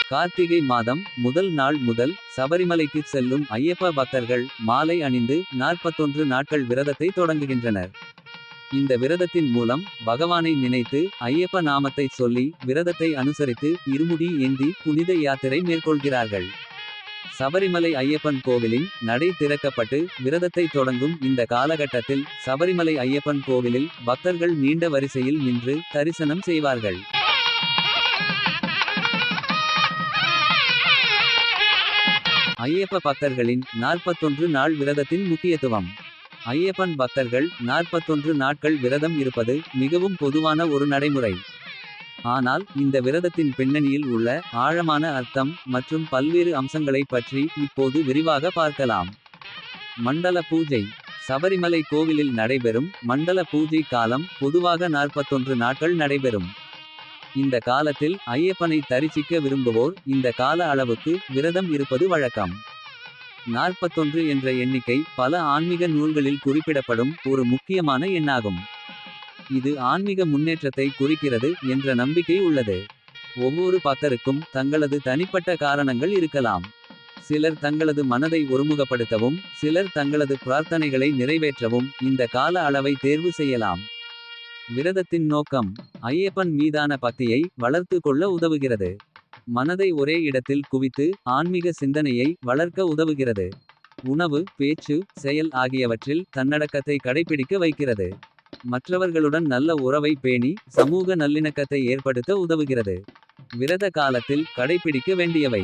கார்த்திகை மாதம் முதல் நாள் முதல் சபரிமலைக்கு செல்லும் ஐயப்ப பக்தர்கள் மாலை அணிந்து 41 நாட்கள் விரதத்தை தொடங்குகின்றனர். இந்த விரதத்தின் மூலம் பகவானை நினைத்து ஐயப்ப நாமத்தை சொல்லி விரதத்தை அனுசரித்து இருமுடி ஏந்தி புனித யாத்திரை மேற்கொள்கிறார்கள். சபரிமலை ஐயப்பன் கோவிலின் நடை திறக்கப்பட்டு விரதத்தை தொடங்கும் இந்த காலகட்டத்தில் சபரிமலை ஐயப்பன் கோவிலில் பக்தர்கள் நீண்ட வரிசையில் நின்று தரிசனம் செய்வார்கள். ஐயப்ப பக்தர்களின் 41 நாள் விரதத்தின் முக்கியத்துவம். ஐயப்பன் பக்தர்கள் 41 நாட்கள் விரதம் இருப்பது மிகவும் பொதுவான ஒரு நடைமுறை. ஆனால் இந்த விரதத்தின் பின்னணியில் உள்ள ஆழமான அர்த்தம் மற்றும் பல்வேறு அம்சங்களை பற்றி இப்போது விரிவாக பார்க்கலாம். மண்டல பூஜை. சபரிமலை கோவிலில் நடைபெறும் மண்டல பூஜை காலம் பொதுவாக 41 நாட்கள் நடைபெறும். இந்த காலத்தில் ஐயப்பனை தரிசிக்க விரும்புவோர் இந்த கால அளவுக்கு விரதம் இருப்பது வழக்கம். 41 என்ற எண்ணிக்கை பல ஆன்மீக நூல்களில் குறிப்பிடப்படும் ஒரு முக்கியமான எண்ணாகும். இது ஆன்மீக முன்னேற்றத்தை குறிக்கிறது என்ற நம்பிக்கை உள்ளது. ஒவ்வொரு பக்தருக்கும் தங்களது தனிப்பட்ட காரணங்கள் இருக்கலாம். சிலர் தங்களது மனதை ஒருமுகப்படுத்தவும் சிலர் தங்களது பிரார்த்தனைகளை நிறைவேற்றவும் இந்த கால அளவை தேர்வு செய்யலாம். விரதத்தின் நோக்கம் ஐயப்பன் மீதான பக்தியை வளர்த்து கொள்ள உதவுகிறது. மனதை ஒரே இடத்தில் குவித்து ஆன்மீக சிந்தனையை வளர்க்க உதவுகிறது. உணவு பேச்சு செயல் ஆகியவற்றில் தன்னடக்கத்தை கடைபிடிக்க வைக்கிறது. மற்றவர்களுடன் நல்ல உறவை பேணி சமூக நல்லிணக்கத்தை ஏற்படுத்த உதவுகிறது. விரத காலத்தில் கடைபிடிக்க வேண்டியவை.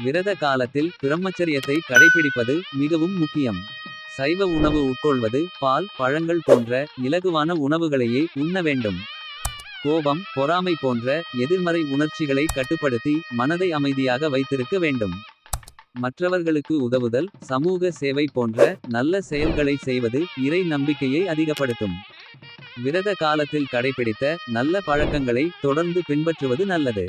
விரத காலத்தில் பிரம்மச்சரியத்தை கடைபிடிப்பது மிகவும் முக்கியம். சைவ உணவு உட்கொள்வது பால் பழங்கள் போன்ற இலகுவான உணவுகளையே உண்ண வேண்டும். கோபம் பொறாமை போன்ற எதிர்மறை உணர்ச்சிகளை கட்டுப்படுத்தி மனதை அமைதியாக வைத்திருக்க வேண்டும். மற்றவர்களுக்கு உதவுதல் சமூக சேவை போன்ற நல்ல செயல்களை செய்வது இறை நம்பிக்கையை அதிகப்படுத்தும். விரத காலத்தில் கடைபிடித்த நல்ல பழக்கங்களை தொடர்ந்து பின்பற்றுவது நல்லது.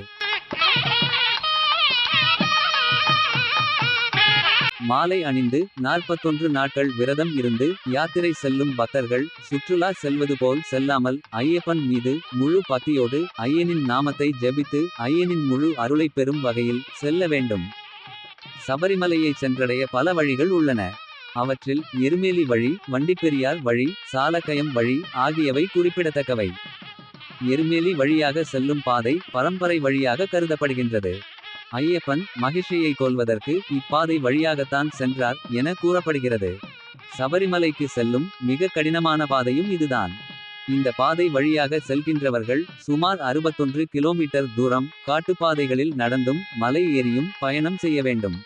மாலை அணிந்து 41 நாட்கள் விரதம் இருந்து யாத்திரை செல்லும் பக்தர்கள் சுற்றுலா செல்வது போல் செல்லாமல் ஐயப்பன் மீது முழு பக்தியோடு ஐயனின் நாமத்தை ஜெபித்து ஐயனின் முழு அருளை பெறும் வகையில் செல்ல வேண்டும். சபரிமலையை சென்றடைய பல வழிகள் உள்ளன. அவற்றில் எருமேலி வழி வண்டிப்பெரியார் வழி சாலக்கயம் வழி ஆகியவை குறிப்பிடத்தக்கவை. எருமேலி வழியாக செல்லும் பாதை பரம்பரை வழியாக கருதப்படுகின்றது. ஐயப்பன் மகிஷையை கொல்வதற்கு இப்பாதை வழியாகத்தான் சென்றார் என கூறப்படுகிறது. சபரிமலைக்கு செல்லும் மிக கடினமான பாதையும் இதுதான். இந்த பாதை வழியாக செல்கின்றவர்கள் சுமார் 61 கிலோமீட்டர் தூரம் காட்டுப்பாதைகளில் நடந்தும் மலை ஏறியும் பயணம் செய்ய வேண்டும்.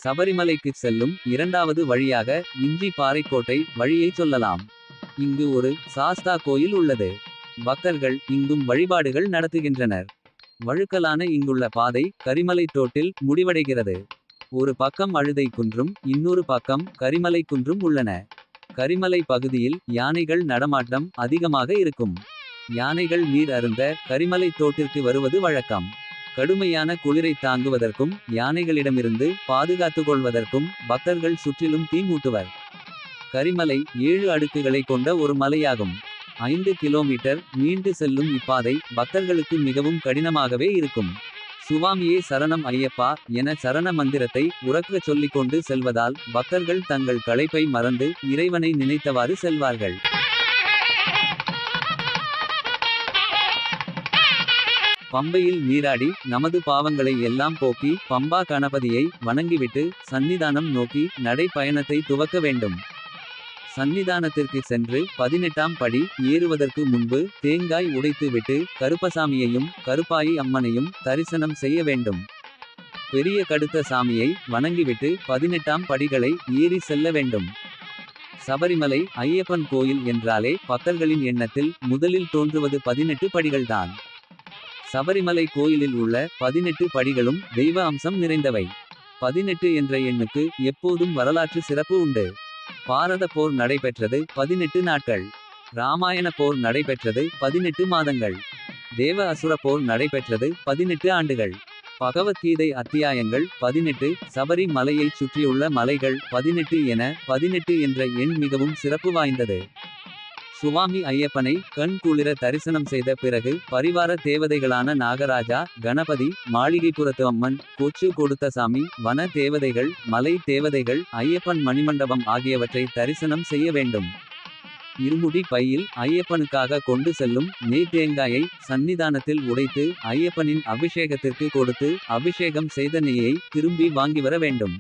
சபரிமலைக்கு செல்லும் இரண்டாவது வழியாக இஞ்சி பாறைக்கோட்டை வழியை சொல்லலாம். இங்கு ஒரு சாஸ்தா கோயில் உள்ளது. பக்தர்கள் இங்கும் வழிபாடுகள் நடத்துகின்றனர். வழுக்கலான இங்குள்ள பாதை கரிமலை தோட்டில் முடிவடைகிறது. ஒரு பக்கம் அழுதை குன்றும் இன்னொரு பக்கம் கரிமலை குன்றும் உள்ளன. கரிமலை பகுதியில் யானைகள் நடமாட்டம் அதிகமாக இருக்கும். யானைகள் நீர் அருந்த கரிமலை தோட்டிற்கு வருவது வழக்கம். கடுமையான குளிரை தாங்குவதற்கும் யானைகளிடமிருந்து பாதுகாத்து கொள்வதற்கும் பக்தர்கள் சுற்றிலும் தீ மூட்டுவர். கரிமலை 7 அடுக்குகளை கொண்ட ஒரு மலையாகும். 5 கிலோமீட்டர் நீண்டு செல்லும் இப்பாதை பக்தர்களுக்கு மிகவும் கடினமாகவே இருக்கும். சுவாமியே சரணம் ஐயப்பா என சரண மந்திரத்தை உரக்க சொல்லிக்கொண்டு செல்வதால் பக்தர்கள் தங்கள் களைப்பை மறந்து இறைவனை நினைத்தவாறு செல்வார்கள். பம்பையில் நீராடி நமது பாவங்களை எல்லாம் போக்கி பம்பா கணபதியை வணங்கிவிட்டு சந்நிதானம் நோக்கி நடை பயணத்தை துவக்க வேண்டும். சந்நிதானத்திற்கு சென்று 18ஆம் படி ஏறுவதற்கு முன்பு தேங்காய் உடைத்து விட்டு கருப்பசாமியையும் கருப்பாயி அம்மனையும் தரிசனம் செய்ய வேண்டும். பெரிய கடுத்த சாமியை வணங்கிவிட்டு 18ஆம் படிகளை ஏறி செல்ல வேண்டும். சபரிமலை ஐயப்பன் கோயில் என்றாலே பக்தர்களின் எண்ணத்தில் முதலில் தோன்றுவது 18 படிகள்தான். சபரிமலை கோயிலில் உள்ள 18 படிகளும் தெய்வ அம்சம் நிறைந்தவை. 18 என்ற எண்ணுக்கு எப்போதும் வரலாற்று சிறப்பு உண்டு. பாரத போர் நடைபெற்றது 18 நாட்கள். ராமாயண போர் நடைபெற்றது 18 மாதங்கள். தேவ அசுர போர் நடைபெற்றது 18 ஆண்டுகள். பகவத்கீதை அத்தியாயங்கள் 18. சபரி மலையைச் சுற்றியுள்ள மலைகள் 18 என 18 என்ற எண் மிகவும் சிறப்பு வாய்ந்தது. சுவாமி ஐயப்பனை கண் குளிர தரிசனம் செய்த பிறகு பரிவார தேவதைகளான நாகராஜா, கணபதி, மாளிகைப்புறத்து அம்மன், கொச்சு கொடுத்தசாமி, வன தேவதைகள், மலை தேவதைகள், ஐயப்பன் மணிமண்டபம் ஆகியவற்றை தரிசனம் செய்ய வேண்டும். இருமுடி பையில் ஐயப்பனுக்காக கொண்டு செல்லும் நெய் தேங்காயை சந்நிதானத்தில் உடைத்து ஐயப்பனின் அபிஷேகத்திற்கு கொடுத்து அபிஷேகம் செய்த நெய்யை திரும்பி வாங்கி வர வேண்டும்.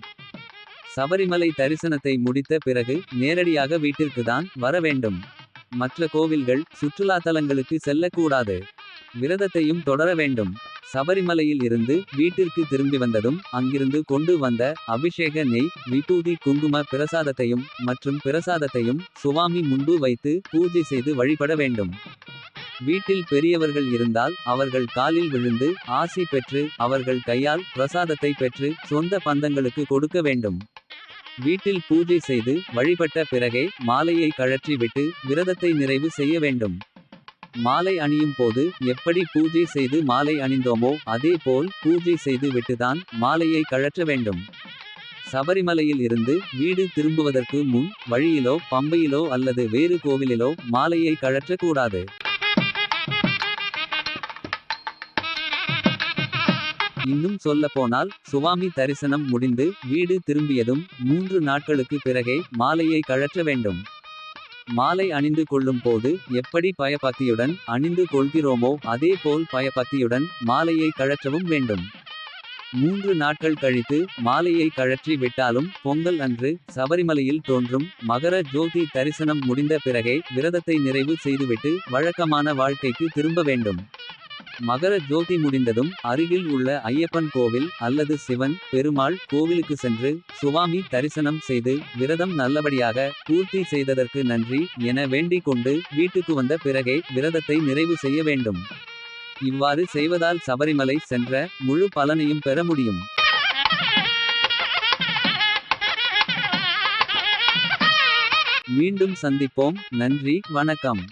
சபரிமலை தரிசனத்தை முடித்த பிறகு நேரடியாக வீட்டிற்கு தான் வர வேண்டும். மற்ற கோவில்கள் சுற்றுலாத்தலங்களுக்கு செல்லக்கூடாது. விரதத்தையும் தொடர வேண்டும். சபரிமலையில் இருந்து வீட்டிற்கு திரும்பி வந்ததும் அங்கிருந்து கொண்டு வந்த அபிஷேக நெய், விபூதி, குங்கும பிரசாதத்தையும் மற்றும் பிரசாதத்தையும் சுவாமி முன்பு வைத்து பூஜை செய்து வழிபட வேண்டும். வீட்டில் பெரியவர்கள் இருந்தால் அவர்கள் காலில் விழுந்து ஆசி பெற்று அவர்கள் கையால் பிரசாதத்தை பெற்று சொந்த பந்தங்களுக்கு கொடுக்க வேண்டும். வீட்டில் பூஜை செய்து வழிபட்ட பிறகே மாலையை கழற்றி விட்டு விரதத்தை நிறைவு செய்ய வேண்டும். மாலை அணியும் போது எப்படி பூஜை செய்து மாலை அணிந்தோமோ அதே போல் பூஜை செய்து விட்டுதான் மாலையை கழற்ற வேண்டும். சபரிமலையில் இருந்து வீடு திரும்புவதற்கு முன் வழியிலோ பம்பையிலோ அல்லது வேறு கோவிலிலோ மாலையை கழற்றக்கூடாது. இன்னும் சொல்லப்போனால் சுவாமி தரிசனம் முடிந்து வீடு திரும்பியதும் 3 நாட்களுக்கு பிறகே மாலையை கழற்ற வேண்டும். மாலை அணிந்து கொள்ளும் போது எப்படி பயபக்தியுடன் அணிந்து கொள்கிறோமோ அதே போல் பயபக்தியுடன் மாலையை கழற்றவும் வேண்டும். 3 நாட்கள் கழித்து மாலையை கழற்றி விட்டாலும் பொங்கல் அன்று சபரிமலையில் தோன்றும் மகர ஜோதி தரிசனம் முடிந்த பிறகே விரதத்தை நிறைவு செய்துவிட்டு வழக்கமான வாழ்க்கைக்கு திரும்ப வேண்டும். மகர ஜோதி முடிந்ததும் அருகில் உள்ள ஐயப்பன் கோவில் அல்லது சிவன் பெருமாள் கோவிலுக்கு சென்று சுவாமி தரிசனம் செய்து விரதம் நல்லபடியாக பூர்த்தி செய்ததற்கு நன்றி என வேண்டிக் கொண்டு வீட்டுக்கு வந்த பிறகே விரதத்தை நிறைவு செய்ய வேண்டும். இவ்வாறு செய்வதால் சபரிமலை சென்ற முழு பலனையும் பெற முடியும். மீண்டும் சந்திப்போம். நன்றி, வணக்கம்.